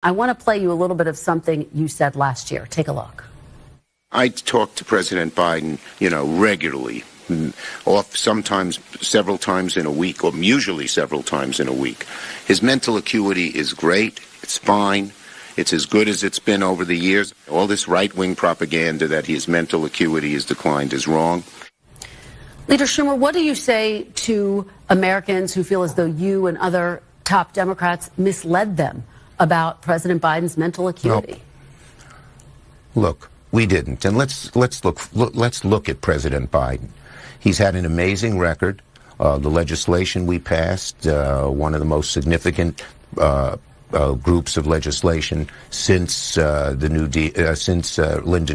I want to play you a little bit of something you said last year. Take a look. I talk to President Biden, regularly, sometimes several times in a week, or usually several times in a week. His mental acuity is great. It's fine. It's as good as it's been over the years. All this right-wing propaganda that his mental acuity has declined is wrong. Leader Schumer, what do you say to Americans who feel as though you and other top Democrats misled them about President Biden's mental acuity? No. Look, we didn't. And let's look at President Biden. He's had an amazing record. The legislation we passed, one of the most significant groups of legislation since Lyndon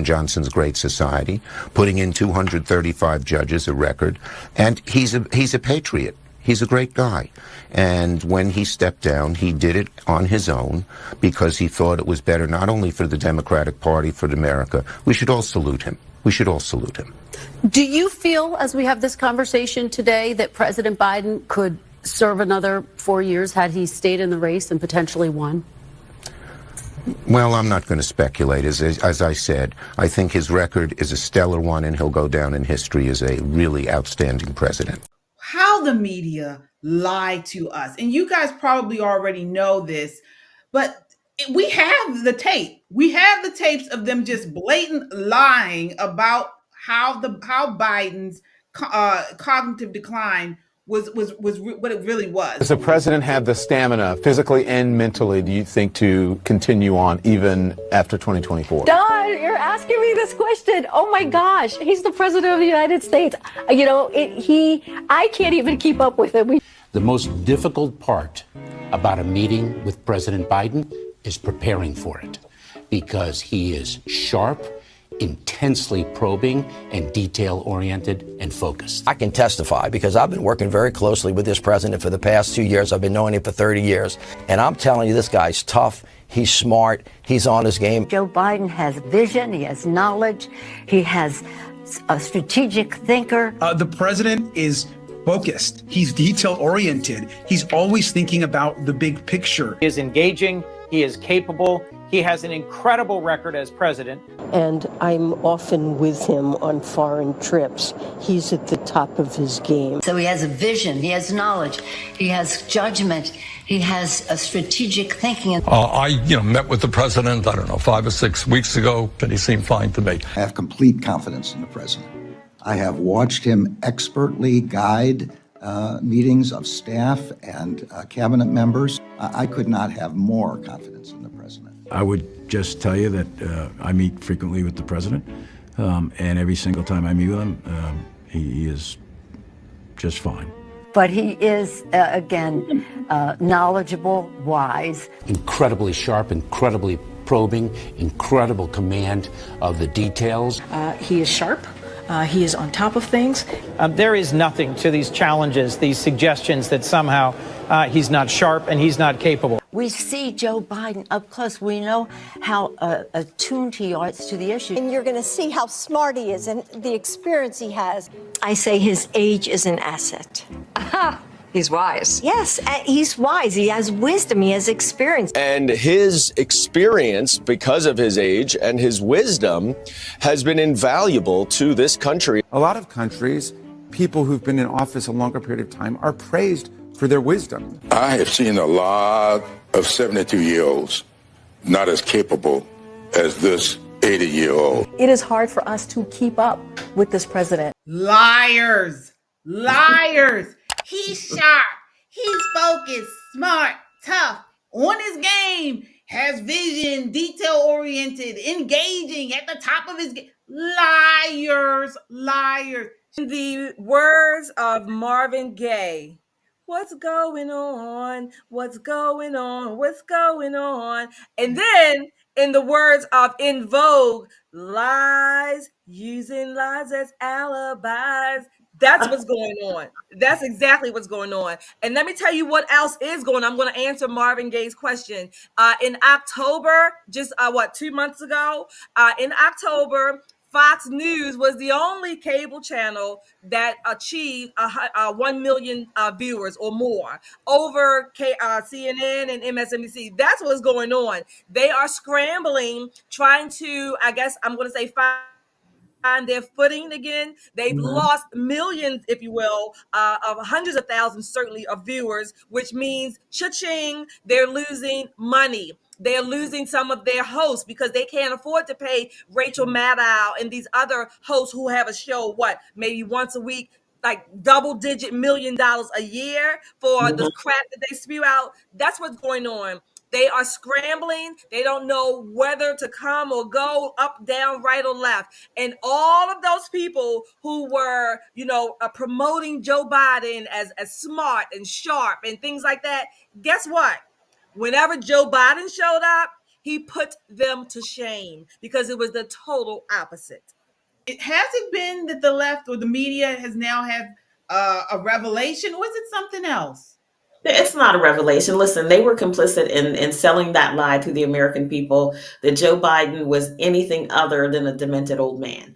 Johnson's Great Society, putting in 235 judges, a record, and he's a patriot. He's a great guy. And when he stepped down, he did it on his own because he thought it was better not only for the Democratic Party, for America. We should all salute him. We should all salute him. Do you feel, as we have this conversation today, that President Biden could serve another 4 years had he stayed in the race and potentially won? Well, I'm not going to speculate. As I said, I think his record is a stellar one, and he'll go down in history as a really outstanding president. How the media lie to us. And you guys probably already know this, but we have the tape. We have the tapes of them just blatant lying about how Biden's cognitive decline was what it really was. Does the president have the stamina, physically and mentally, do you think, to continue on even after 2024? Don, you're asking me this question. Oh my gosh, he's the president of the United States. I can't even keep up with him. The most difficult part about a meeting with President Biden is preparing for it, because he is sharp, intensely probing, and detail-oriented and focused. I can testify because I've been working very closely with this president for the past 2 years. I've been knowing him for 30 years. And I'm telling you, this guy's tough. He's smart. He's on his game. Joe Biden has vision. He has knowledge. He has a strategic thinker. The president is focused. He's detail-oriented. He's always thinking about the big picture. He is engaging. He is capable. He has an incredible record as president. And I'm often with him on foreign trips. He's at the top of his game. So he has a vision. He has knowledge. He has judgment. He has a strategic thinking. I met with the president, 5 or 6 weeks ago, and he seemed fine to me. I have complete confidence in the president. I have watched him expertly guide meetings of staff and cabinet members. I could not have more confidence in the president. I would just tell you that I meet frequently with the president, and every single time I meet with him, he is just fine. But he is, again, knowledgeable, wise. Incredibly sharp, incredibly probing, incredible command of the details. He is sharp. He is on top of things. There is nothing to these challenges, these suggestions that somehow he's not sharp and he's not capable. We see Joe Biden up close. We know how attuned he is to the issue. And you're going to see how smart he is and the experience he has. I say his age is an asset. Aha! He's wise. Yes, he's wise. He has wisdom. He has experience. And his experience, because of his age and his wisdom, has been invaluable to this country. A lot of countries, people who've been in office a longer period of time are praised for their wisdom. I have seen a lot of 72-year-olds not as capable as this 80-year-old. It is hard for us to keep up with this president. Liars. Liars. He's sharp. He's focused, smart, tough, on his game, has vision, detail-oriented, engaging, at the top of his game. Liars. Liars. In the words of Marvin Gaye, what's going on? What's going on? What's going on? And then in the words of In Vogue, lies, using lies as alibis. That's what's going on. That's exactly what's going on. And let me tell you what else is going on. I'm going to answer Marvin Gaye's question. In October, just 2 months ago, in October, Fox News was the only cable channel that achieved 1 million viewers or more over CNN and MSNBC. That's what's going on. They are scrambling, trying to, I guess I'm going to say, find their footing again. They've lost millions, if you will, of hundreds of thousands, certainly, of viewers, which means cha-ching, they're losing money. They're losing some of their hosts because they can't afford to pay Rachel Maddow and these other hosts who have a show, maybe once a week, like double-digit $1 million a year for the crap that they spew out. That's what's going on. They are scrambling. They don't know whether to come or go, up, down, right, or left. And all of those people who were, promoting Joe Biden as smart and sharp and things like that, guess what? Whenever Joe Biden showed up, he put them to shame because it was the total opposite. Has it been that the left or the media has now had a revelation, or is it something else? It's not a revelation. Listen, they were complicit in selling that lie to the American people that Joe Biden was anything other than a demented old man.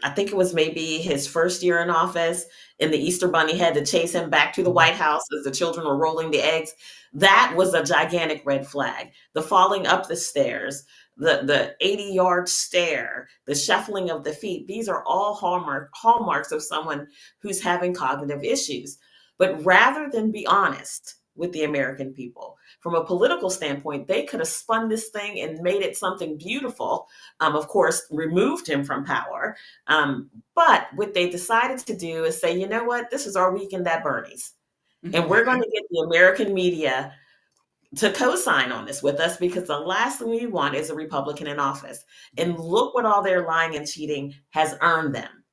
I think it was maybe his first year in office, and the Easter Bunny had to chase him back to the White House as the children were rolling the eggs. That was a gigantic red flag. The falling up the stairs, the 80-yard stare, the shuffling of the feet, these are all hallmarks of someone who's having cognitive issues. But rather than be honest with the American people, from a political standpoint, they could have spun this thing and made it something beautiful. Of course, removed him from power. But what they decided to do is say, you know what, this is our weekend at Bernie's. And we're going to get the American media to co-sign on this with us because the last thing we want is a Republican in office. And look what all their lying and cheating has earned them,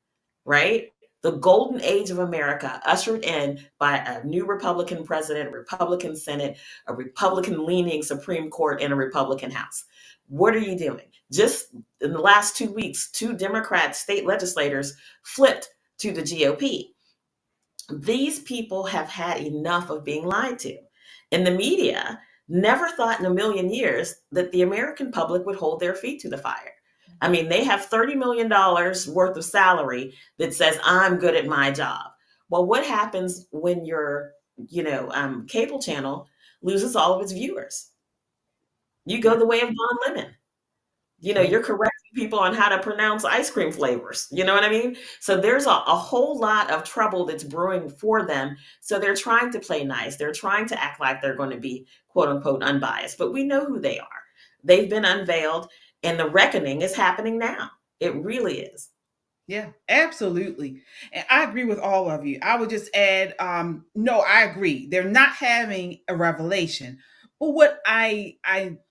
right? The golden age of America, ushered in by a new Republican president, Republican Senate, a Republican-leaning Supreme Court, and a Republican House. What are you doing? Just in the last 2 weeks, 2 Democrat state legislators flipped to the GOP. These people have had enough of being lied to. And the media never thought in a million years that the American public would hold their feet to the fire. I mean, they have $30 million worth of salary that says, I'm good at my job. Well, what happens when your, cable channel loses all of its viewers? You go the way of Don Lemon. You're correcting people on how to pronounce ice cream flavors. You know what I mean? So there's a whole lot of trouble that's brewing for them. So they're trying to play nice. They're trying to act like they're going to be, quote unquote, unbiased. But we know who they are. They've been unveiled. And the reckoning is happening now. It really is. Yeah, absolutely. And I agree with all of you. I would just add, no, I agree. They're not having a revelation. But what I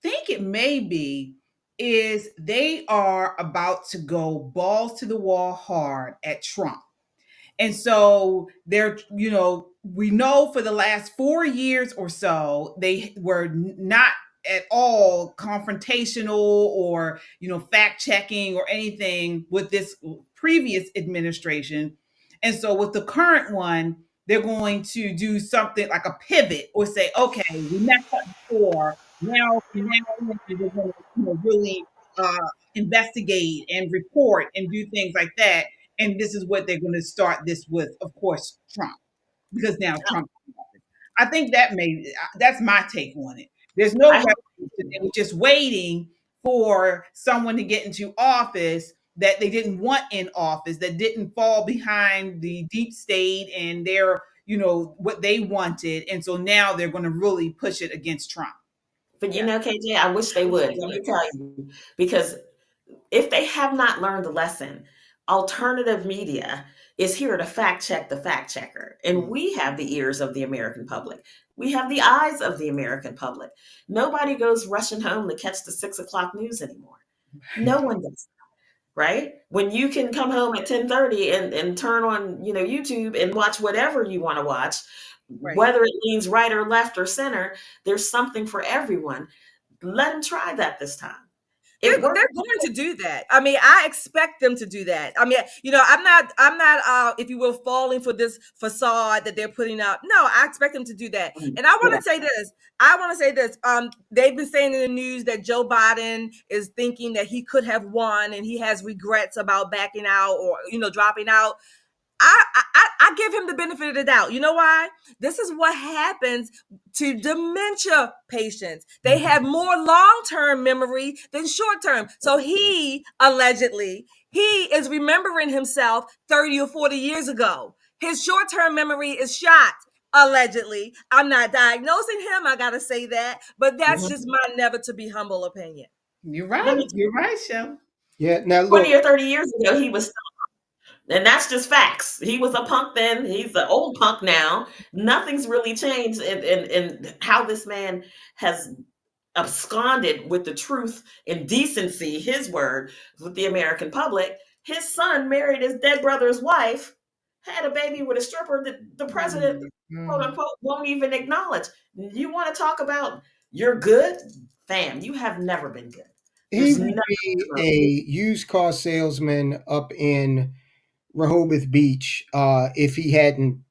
think it may be is they are about to go balls to the wall hard at Trump. And so they're, we know for the last 4 years or so, they were not at all confrontational or fact checking or anything with this previous administration. And so with the current one, they're going to do something like a pivot or say, okay, we messed up before, now we're going to really investigate and report and do things like that. And this is what they're going to start this with, of course, Trump, because now Trump. I think that's my take on it. There's no revolution. They were just waiting for someone to get into office that they didn't want in office, that didn't fall behind the deep state and their, what they wanted. And so now they're going to really push it against Trump. But KJ, I wish they would. Let me tell you, because if they have not learned the lesson, alternative media is here to fact check the fact checker. And we have the ears of the American public. We have the eyes of the American public. Nobody goes rushing home to catch the 6 o'clock news anymore. No one does. Right? When you can come home at 10:30 and turn on, YouTube and watch whatever you want to watch, right, whether it leans right or left or center, there's something for everyone. Let them try that this time. They're going to do that. I mean, I expect them to do that. I mean, you know, I'm not, if you will, falling for this facade that they're putting up. No, I expect them to do that. And I want to say this. They've been saying in the news that Joe Biden is thinking that he could have won and he has regrets about backing out or, you know, dropping out. I give him the benefit of the doubt. You know why? This is what happens to dementia patients. They have more long-term memory than short-term. So he is remembering himself 30 or 40 years ago. His short-term memory is shot. Allegedly. I'm not diagnosing him. I got to say that. But that's just my never to be humble opinion. You're right. You're right, Shel. Yeah. Now, look, 20 or 30 years ago, he was still a punk. And that's just facts. He was a punk then. He's an old punk now. Nothing's really changed in how this man has absconded with the truth and decency, his word, with the American public. His son married his dead brother's wife, had a baby with a stripper that the president, quote unquote, won't even acknowledge. You want to talk about you're good? Fam, you have never been good. he would be a used car salesman up in Rehoboth Beach if he hadn't,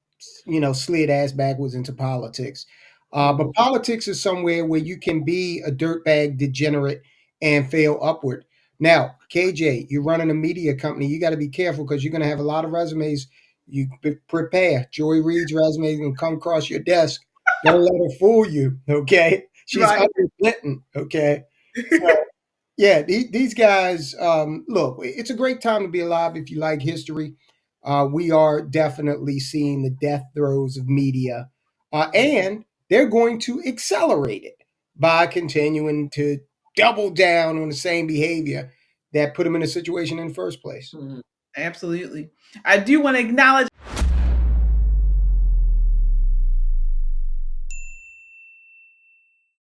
you know, slid ass backwards into politics. But politics is somewhere where you can be a dirtbag degenerate and fail upward. Now, KJ, you're running a media company. You got to be careful because you're going to have a lot of resumes. You prepare. Joy Reid's resume is going to come across your desk. Don't let her fool you, okay? She's up in Clinton, okay? So, yeah, these guys, look, it's a great time to be alive if you like history. We are definitely seeing the death throes of media, and they're going to accelerate it by continuing to double down on the same behavior that put them in a situation in the first place. Absolutely. I do want to acknowledge